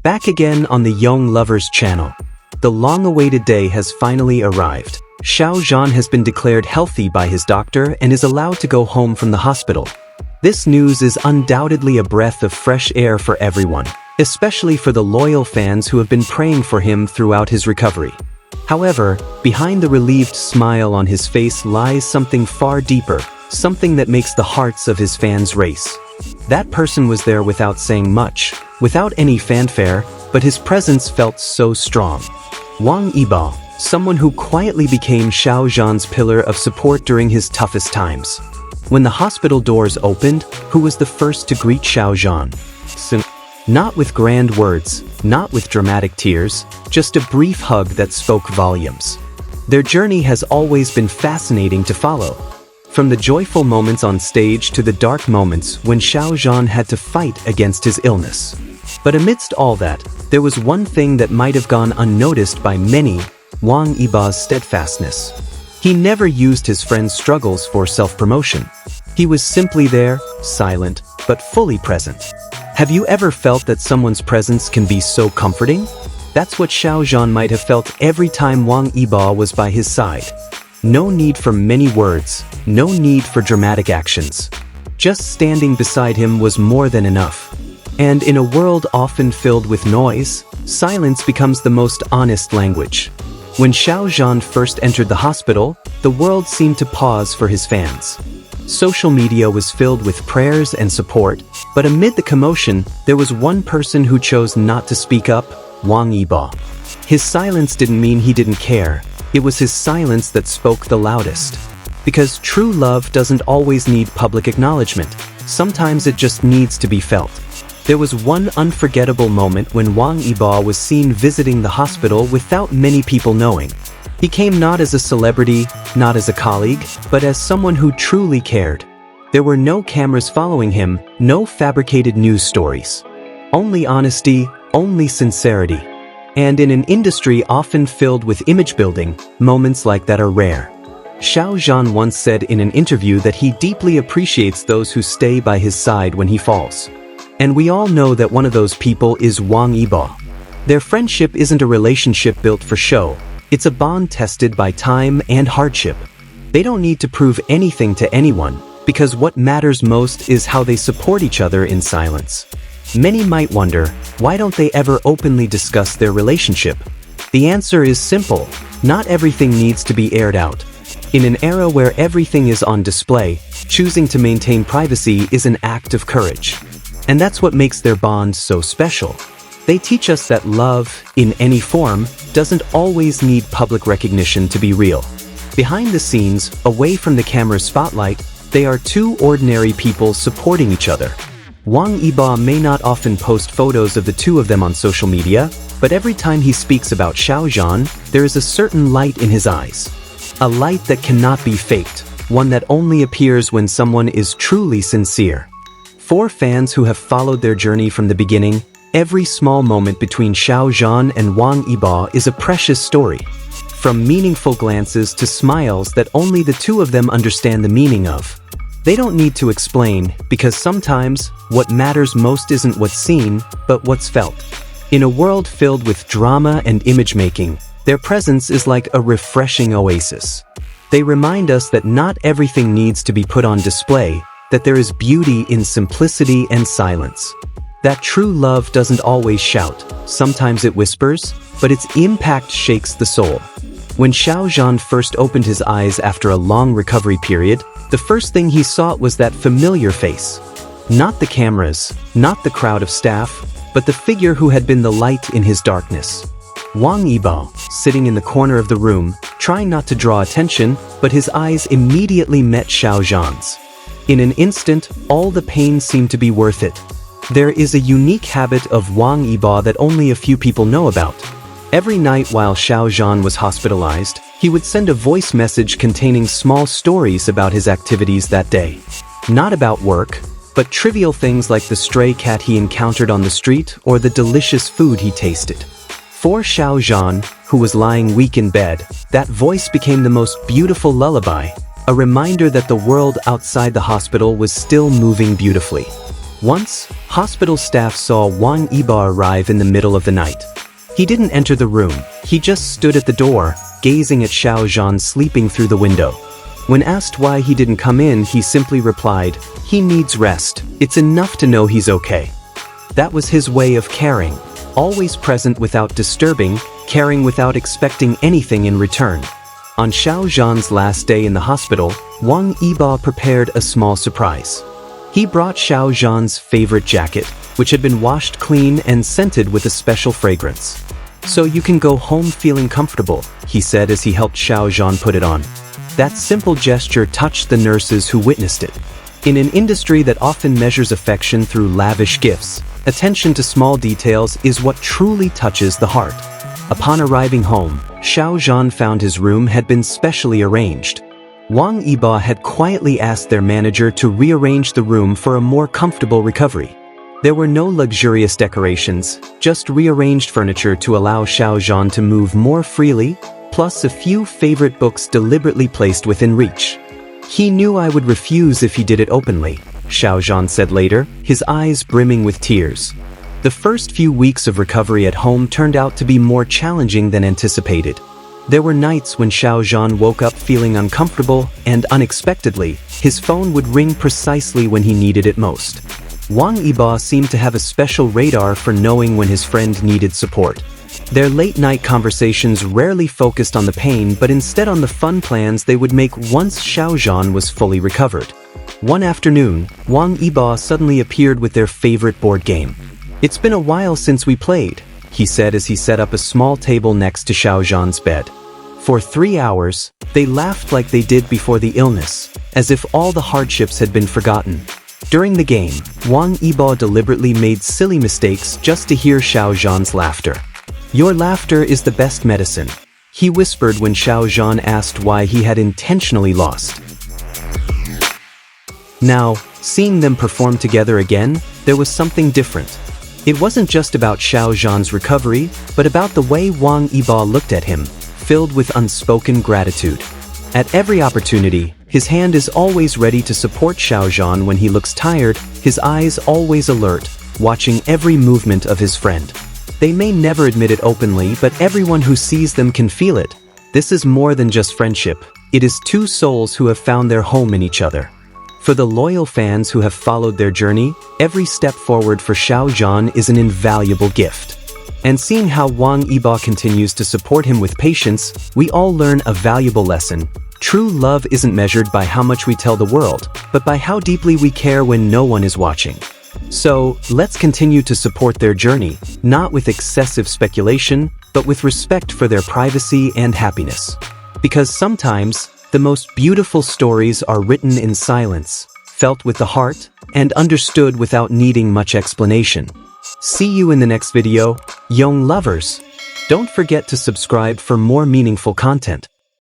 Back again on the Young Lovers channel. The long-awaited day has finally arrived. Xiao Zhan has been declared healthy by his doctor and is allowed to go home from the hospital. This news is undoubtedly a breath of fresh air for everyone, especially for the loyal fans who have been praying for him throughout his recovery. However, behind the relieved smile on his face lies something far deeper, something that makes the hearts of his fans race. That person was there without saying much, without any fanfare, but his presence felt so strong. Wang Yibo, someone who quietly became Xiao Zhan's pillar of support during his toughest times. When the hospital doors opened, who was the first to greet Xiao Zhan? Not with grand words, not with dramatic tears, just a brief hug that spoke volumes. Their journey has always been fascinating to follow. From the joyful moments on stage to the dark moments when Xiao Zhan had to fight against his illness. But amidst all that, there was one thing that might have gone unnoticed by many: Wang Yibo's steadfastness. He never used his friend's struggles for self-promotion. He was simply there, silent, but fully present. Have you ever felt that someone's presence can be so comforting? That's what Xiao Zhan might have felt every time Wang Yibo was by his side. No need for many words, no need for dramatic actions. Just standing beside him was more than enough. And in a world often filled with noise, silence becomes the most honest language. When Xiao Zhan first entered the hospital, the world seemed to pause for his fans. Social media was filled with prayers and support, but amid the commotion, there was one person who chose not to speak up: Wang Yibo. His silence didn't mean he didn't care. It was his silence that spoke the loudest. Because true love doesn't always need public acknowledgement. Sometimes it just needs to be felt. There was one unforgettable moment when Wang Yibo was seen visiting the hospital without many people knowing. He came not as a celebrity, not as a colleague, but as someone who truly cared. There were no cameras following him, no fabricated news stories. Only honesty, only sincerity. And in an industry often filled with image building, moments like that are rare. Xiao Zhan once said in an interview that he deeply appreciates those who stay by his side when he falls. And we all know that one of those people is Wang Yibo. Their friendship isn't a relationship built for show. It's a bond tested by time and hardship. They don't need to prove anything to anyone, because what matters most is how they support each other in silence. Many might wonder, why don't they ever openly discuss their relationship? The answer is simple: not everything needs to be aired out. In an era where everything is on display, choosing to maintain privacy is an act of courage. And that's what makes their bond so special. They teach us that love, in any form, doesn't always need public recognition to be real. Behind the scenes, away from the camera's spotlight, they are two ordinary people supporting each other. Wang Yibo may not often post photos of the two of them on social media, but every time he speaks about Xiao Zhan, there is a certain light in his eyes. A light that cannot be faked, one that only appears when someone is truly sincere. For fans who have followed their journey from the beginning, every small moment between Xiao Zhan and Wang Yibo is a precious story. From meaningful glances to smiles that only the two of them understand the meaning of. They don't need to explain, because sometimes, what matters most isn't what's seen, but what's felt. In a world filled with drama and image-making, their presence is like a refreshing oasis. They remind us that not everything needs to be put on display, that there is beauty in simplicity and silence. That true love doesn't always shout, sometimes it whispers, but its impact shakes the soul. When Xiao Zhan first opened his eyes after a long recovery period, the first thing he saw was that familiar face. Not the cameras, not the crowd of staff, but the figure who had been the light in his darkness. Wang Yibo, sitting in the corner of the room, trying not to draw attention, but his eyes immediately met Xiao Zhan's. In an instant, all the pain seemed to be worth it. There is a unique habit of Wang Yibo that only a few people know about. Every night while Xiao Zhan was hospitalized, he would send a voice message containing small stories about his activities that day. Not about work, but trivial things like the stray cat he encountered on the street or the delicious food he tasted. For Xiao Zhan, who was lying weak in bed, that voice became the most beautiful lullaby, a reminder that the world outside the hospital was still moving beautifully. Once, hospital staff saw Wang Yibo arrive in the middle of the night. He didn't enter the room, he just stood at the door, gazing at Xiao Zhan sleeping through the window. When asked why he didn't come in, he simply replied, "He needs rest. It's enough to know he's okay." That was his way of caring, always present without disturbing, caring without expecting anything in return. On Xiao Zhan's last day in the hospital, Wang Yibo prepared a small surprise. He brought Xiao Zhan's favorite jacket, which had been washed clean and scented with a special fragrance. "So you can go home feeling comfortable," he said as he helped Xiao Zhan put it on. That simple gesture touched the nurses who witnessed it. In an industry that often measures affection through lavish gifts, attention to small details is what truly touches the heart. Upon arriving home, Xiao Zhan found his room had been specially arranged. Wang Yibo had quietly asked their manager to rearrange the room for a more comfortable recovery. There were no luxurious decorations, just rearranged furniture to allow Xiao Zhan to move more freely, plus a few favorite books deliberately placed within reach. "He knew I would refuse if he did it openly," Xiao Zhan said later, his eyes brimming with tears. The first few weeks of recovery at home turned out to be more challenging than anticipated. There were nights when Xiao Zhan woke up feeling uncomfortable, and unexpectedly, his phone would ring precisely when he needed it most. Wang Yibo seemed to have a special radar for knowing when his friend needed support. Their late-night conversations rarely focused on the pain but instead on the fun plans they would make once Xiao Zhan was fully recovered. One afternoon, Wang Yibo suddenly appeared with their favorite board game. "It's been a while since we played," he said as he set up a small table next to Xiao Zhan's bed. For 3 hours, they laughed like they did before the illness, as if all the hardships had been forgotten. During the game, Wang Yibo deliberately made silly mistakes just to hear Xiao Zhan's laughter. "Your laughter is the best medicine," he whispered when Xiao Zhan asked why he had intentionally lost. Now, seeing them perform together again, there was something different. It wasn't just about Xiao Zhan's recovery, but about the way Wang Yibo looked at him, filled with unspoken gratitude. At every opportunity, his hand is always ready to support Xiao Zhan when he looks tired, his eyes always alert, watching every movement of his friend. They may never admit it openly, but everyone who sees them can feel it. This is more than just friendship. It is two souls who have found their home in each other. For the loyal fans who have followed their journey, every step forward for Xiao Zhan is an invaluable gift. And seeing how Wang Yibo continues to support him with patience, we all learn a valuable lesson. True love isn't measured by how much we tell the world, but by how deeply we care when no one is watching. So, let's continue to support their journey, not with excessive speculation, but with respect for their privacy and happiness. Because sometimes, the most beautiful stories are written in silence, felt with the heart, and understood without needing much explanation. See you in the next video, young lovers! Don't forget to subscribe for more meaningful content.